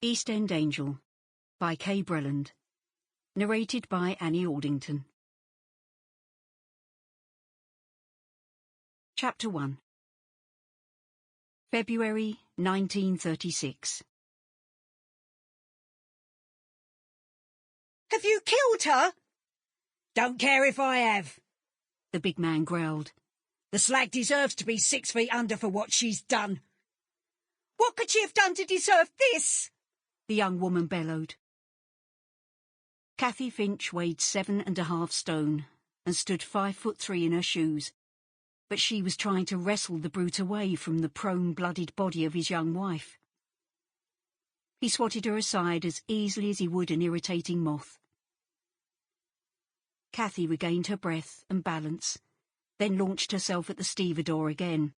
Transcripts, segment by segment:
East End Angel by K. Brellend. Narrated by Annie Aldington. Chapter 1. February 1936. Have you killed her? Don't care if I have, The big man growled. The slag deserves to be 6 feet under for what she's done. What could she have done to deserve this? The young woman bellowed. Kathy Finch weighed 7.5 stone and stood 5'3" in her shoes, but she was trying to wrestle the brute away from the prone, blooded body of his young wife. He swatted her aside as easily as he would an irritating moth. Kathy regained her breath and balance, then launched herself at the stevedore again.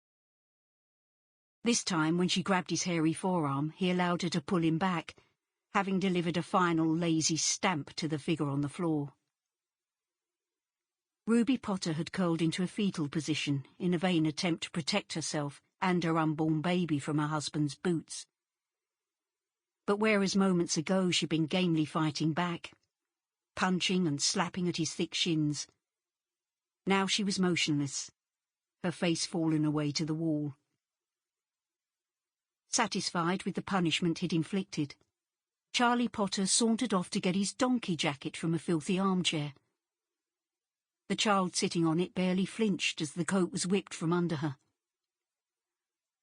This time, when she grabbed his hairy forearm, he allowed her to pull him back, having delivered a final lazy stamp to the figure on the floor. Ruby Potter had curled into a fetal position in a vain attempt to protect herself and her unborn baby from her husband's boots. But whereas moments ago she'd been gamely fighting back, punching and slapping at his thick shins, now she was motionless, her face fallen away to the wall. Satisfied with the punishment he'd inflicted, Charlie Potter sauntered off to get his donkey jacket from a filthy armchair. The child sitting on it barely flinched as the coat was whipped from under her.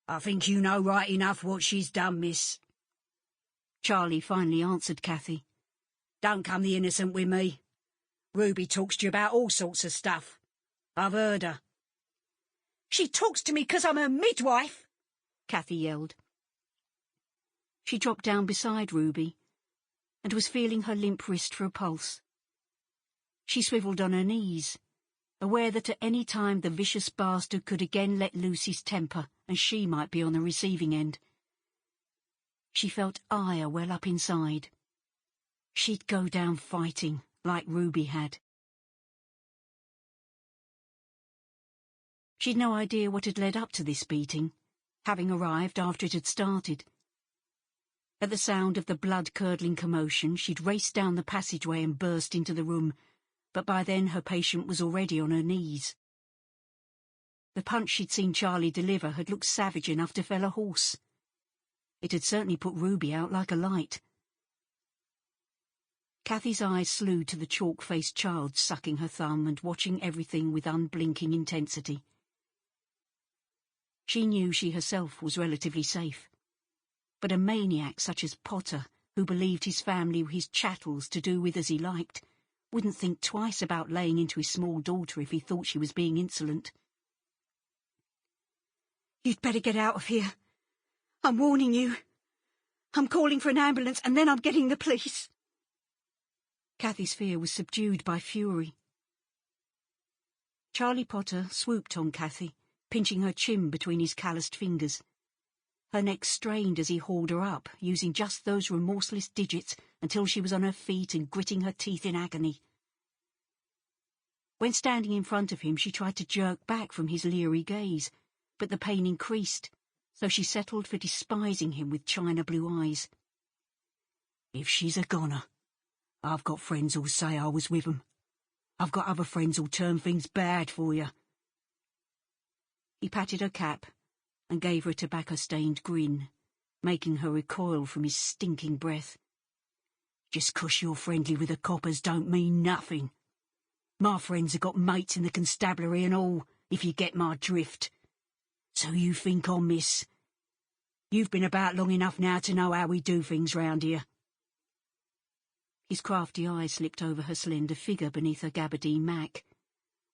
I think you know right enough what she's done, miss. Charlie finally answered Kathy. Don't come the innocent with me. Ruby talks to you about all sorts of stuff. I've heard her. She talks to me 'cause I'm her midwife, Kathy yelled. She dropped down beside Ruby and was feeling her limp wrist for a pulse. She swiveled on her knees, aware that at any time the vicious bastard could again let loose his temper and she might be on the receiving end. She felt ire well up inside. She'd go down fighting like Ruby had. She'd no idea what had led up to this beating, having arrived after it had started. At the sound of the blood-curdling commotion, she'd raced down the passageway and burst into the room, but by then her patient was already on her knees. The punch she'd seen Charlie deliver had looked savage enough to fell a horse. It had certainly put Ruby out like a light. Kathy's eyes slewed to the chalk-faced child sucking her thumb and watching everything with unblinking intensity. She knew she herself was relatively safe. But a maniac such as Potter, who believed his family were his chattels to do with as he liked, wouldn't think twice about laying into his small daughter if he thought she was being insolent. You'd better get out of here. I'm warning you. I'm calling for an ambulance and then I'm getting the police. Kathy's fear was subdued by fury. Charlie Potter swooped on Kathy, pinching her chin between his calloused fingers. Her neck strained as he hauled her up, using just those remorseless digits until she was on her feet and gritting her teeth in agony. When standing in front of him, she tried to jerk back from his leery gaze, but the pain increased, so she settled for despising him with china blue eyes. If she's a goner, I've got friends who'll say I was with 'em. I've got other friends who'll turn things bad for you. He patted her cap and gave her a tobacco-stained grin, making her recoil from his stinking breath. Just 'cause you're friendly with the coppers don't mean nothing. My friends have got mates in the constabulary and all, if you get my drift. So you think on, miss. You've been about long enough now to know how we do things round here. His crafty eyes slipped over her slender figure beneath her gabardine mac.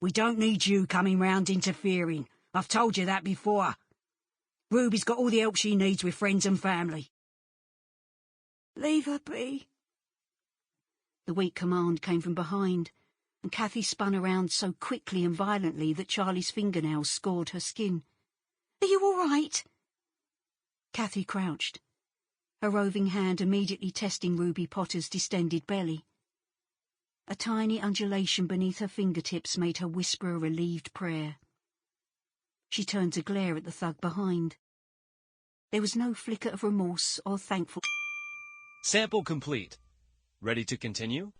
We don't need you coming round interfering. I've told you that before. Ruby's got all the help she needs with friends and family. Leave her be. The weak command came from behind, and Kathy spun around so quickly and violently that Charlie's fingernails scored her skin. Are you all right? Kathy crouched, her roving hand immediately testing Ruby Potter's distended belly. A tiny undulation beneath her fingertips made her whisper a relieved prayer. She turned to glare at the thug behind. There was no flicker of remorse or thankfulness. Sample complete. Ready to continue?